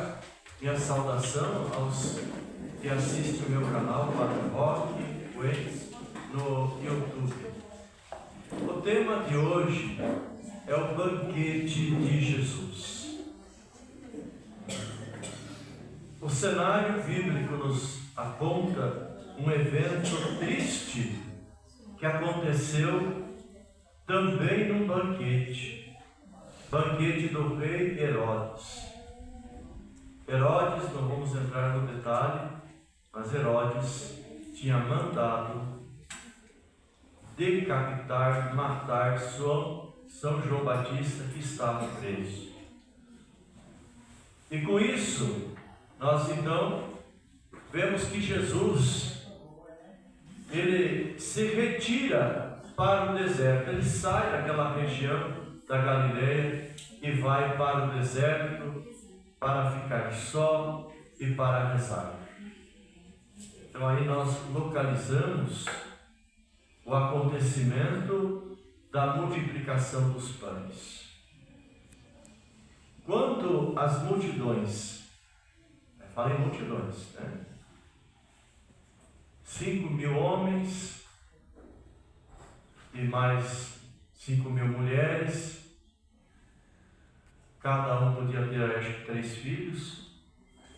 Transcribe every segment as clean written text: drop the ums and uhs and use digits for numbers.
deixar minha saudação aos que assistem o meu canal, Padre Roque, Wentz, no YouTube. O tema de hoje é o banquete de Jesus. O cenário bíblico nos aponta um evento triste que aconteceu também num banquete do rei Herodes. Herodes, não vamos entrar no detalhe, mas Herodes tinha mandado decapitar, matar São João Batista, que estava preso. E com isso, nós então vemos que Jesus, ele se retira para o deserto, ele sai daquela região da Galileia e vai para o deserto para ficar só e para rezar. Então aí nós localizamos o acontecimento da multiplicação dos pães. Quando as multidões, falei multidões, né? 5.000 homens e mais 5.000 mulheres, cada um podia ter, acho que 3 filhos,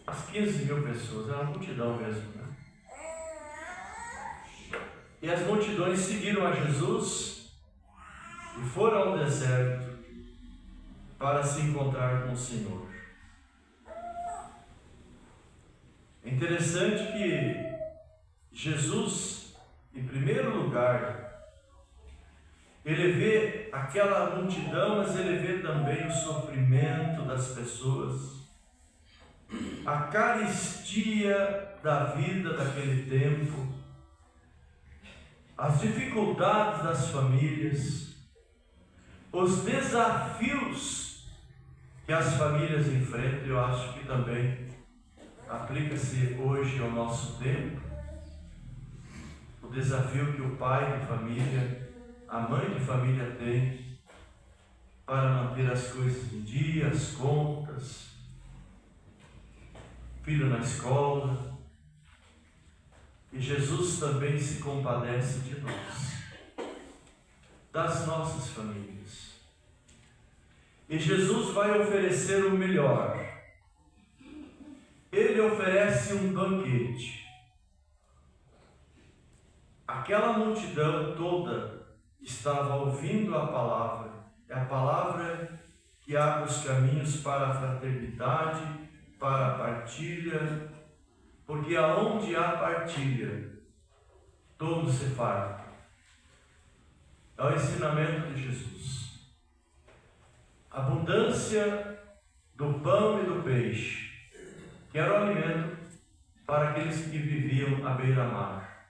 as 15.000 pessoas, era uma multidão mesmo, né? E as multidões seguiram a Jesus e foram ao deserto para se encontrar com o Senhor. É interessante que Jesus, em primeiro lugar, ele vê aquela multidão, mas ele vê também o sofrimento das pessoas, a carestia da vida daquele tempo, as dificuldades das famílias, os desafios que as famílias enfrentam. Eu acho que também aplica-se hoje ao nosso tempo, o desafio que o pai de família, a mãe de família tem para manter as coisas em dia, as contas, filho na escola. E Jesus também se compadece de nós, das nossas famílias. E Jesus vai oferecer o melhor. Ele oferece um banquete. Aquela multidão toda estava ouvindo a palavra. É a palavra que abre os caminhos para a fraternidade, para a partilha, porque aonde há partilha, todos se fartam. É o ensinamento de Jesus. Abundância do pão e do peixe, que era o alimento para aqueles que viviam à beira-mar.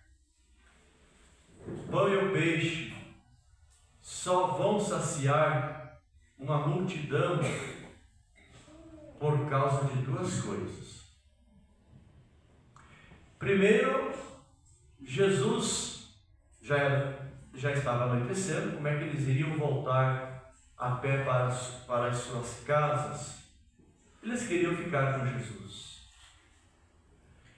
O pão e o peixe só vão saciar uma multidão por causa de 2 coisas. Primeiro, Jesus já estava anoitecendo. Como é que eles iriam voltar a pé para as suas casas? Eles queriam ficar com Jesus.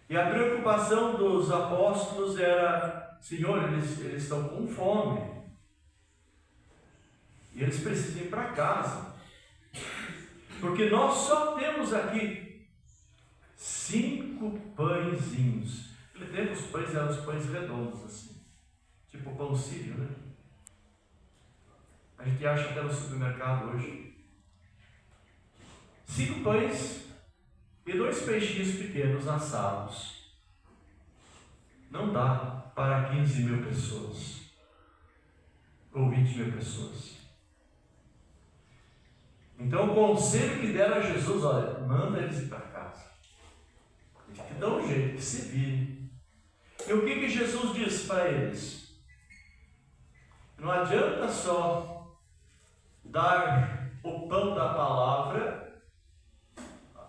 E a preocupação dos apóstolos era: Senhor, eles estão com fome. E eles precisam ir para casa. Porque nós só temos aqui 5 pãezinhos. Naquele tempo os pães eram os pães redondos assim, tipo pão sírio, né? A gente acha até no supermercado hoje. 5 pães e 2 peixinhos pequenos assados. Não dá para 15.000 pessoas ou 20.000 pessoas. Então o conselho que deram a Jesus: olha, manda eles ir para casa. Eles que dão um jeito, que se virem. E o que Jesus disse para eles? Não adianta só dar o pão da palavra,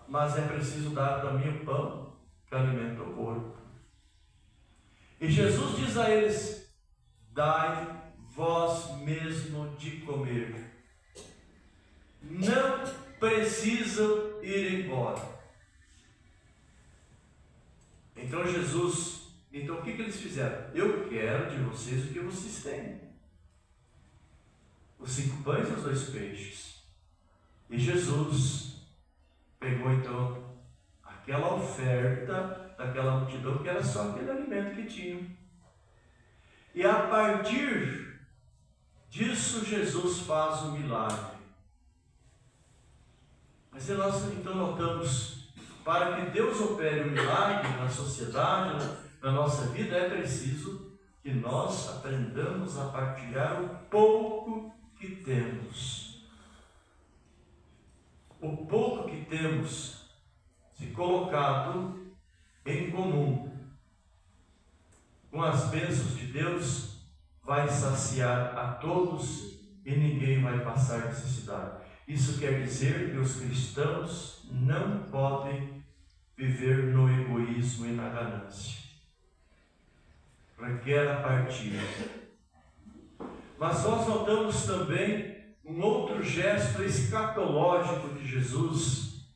mas é preciso dar também o pão que alimenta o corpo. E Jesus diz a eles: dai vós mesmo de comer. Não precisam ir embora. eles fizeram? Eu quero de vocês o que vocês têm. Os 5 pães e os 2 peixes. E Jesus pegou então aquela oferta daquela multidão, que era só aquele alimento que tinham. E a partir disso Jesus faz o milagre. Mas nós então notamos, para que Deus opere o milagre na sociedade, na nossa vida, é preciso que nós aprendamos a partilhar o pouco que temos. O pouco que temos, se colocado em comum com as bênçãos de Deus, vai saciar a todos e ninguém vai passar necessidade. Isso quer dizer que os cristãos não podem viver no egoísmo e na ganância. Requer a partilha. Mas nós notamos também um outro gesto escatológico de Jesus.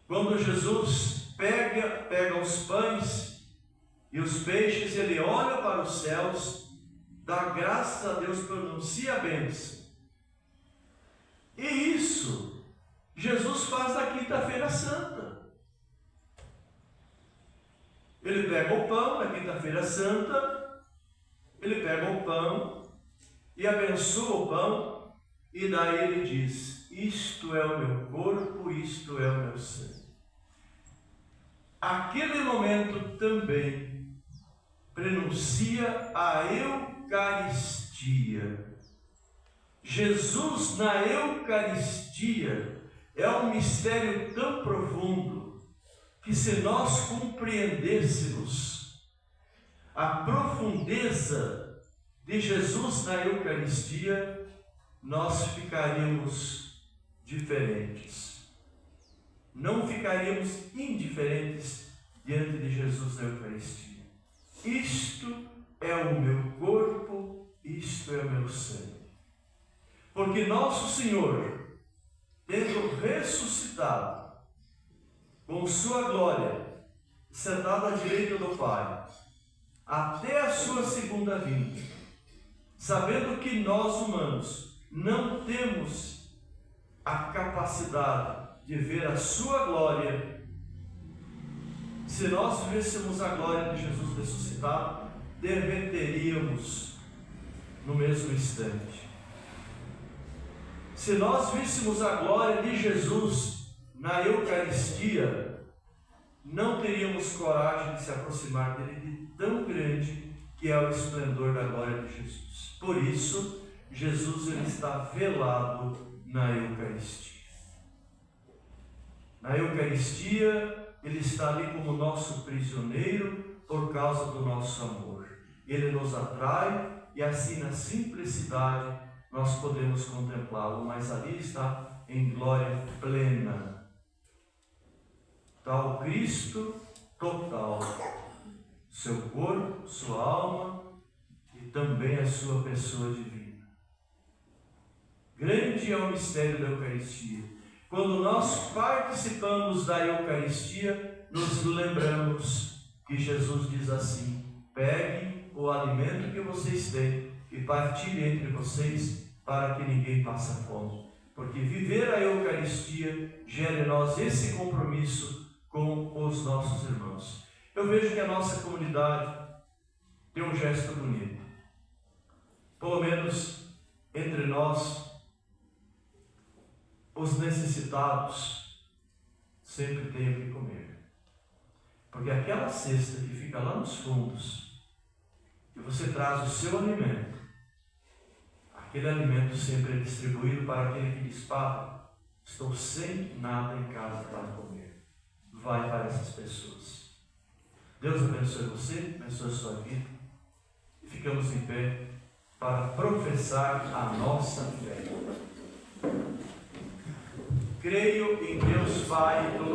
Quando Jesus pega os pães e os peixes, ele olha para os céus, dá graças a Deus, pronuncia a bênção. E isso Jesus faz na quinta-feira santa. Ele pega o pão na quinta-feira santa, ele pega o pão e abençoa o pão, e daí ele diz: isto é o meu corpo, isto é o meu sangue. Aquele momento também prenuncia a Eucaristia. Jesus na Eucaristia é um mistério tão profundo que, se nós compreendêssemos a profundeza de Jesus na Eucaristia, nós ficaríamos diferentes. Não ficaríamos indiferentes diante de Jesus na Eucaristia. Isto é o meu corpo, isto é o meu sangue. Porque nosso Senhor, tendo ressuscitado com sua glória, sentado à direita do Pai, até a sua segunda vinda, sabendo que nós humanos não temos a capacidade de ver a sua glória, se nós vêssemos a glória de Jesus ressuscitado, derreteríamos no mesmo instante. Se nós víssemos a glória de Jesus na Eucaristia, não teríamos coragem de se aproximar dele, de tão grande que é o esplendor da glória de Jesus. Por isso, Jesus ele está velado na Eucaristia. Na Eucaristia, ele está ali como nosso prisioneiro por causa do nosso amor. Ele nos atrai e assim, na simplicidade, nós podemos contemplá-lo, mas ali está em glória plena. Está o Cristo total, seu corpo, sua alma e também a sua pessoa divina. Grande é o mistério da Eucaristia. Quando nós participamos da Eucaristia, nos lembramos que Jesus diz assim: peguem o alimento que vocês têm e partilhem entre vocês, para que ninguém passe fome. Porque viver a Eucaristia gera em nós esse compromisso com os nossos irmãos. Eu vejo que a nossa comunidade tem um gesto bonito. Pelo menos entre nós, os necessitados sempre têm o que comer. Porque aquela cesta que fica lá nos fundos, e você traz o seu alimento, aquele alimento sempre é distribuído para aquele que diz: Padre, estou sem nada em casa para comer. Vai para essas pessoas. Deus abençoe você, abençoe a sua vida. E ficamos em pé para professar a nossa fé. Creio em Deus Pai.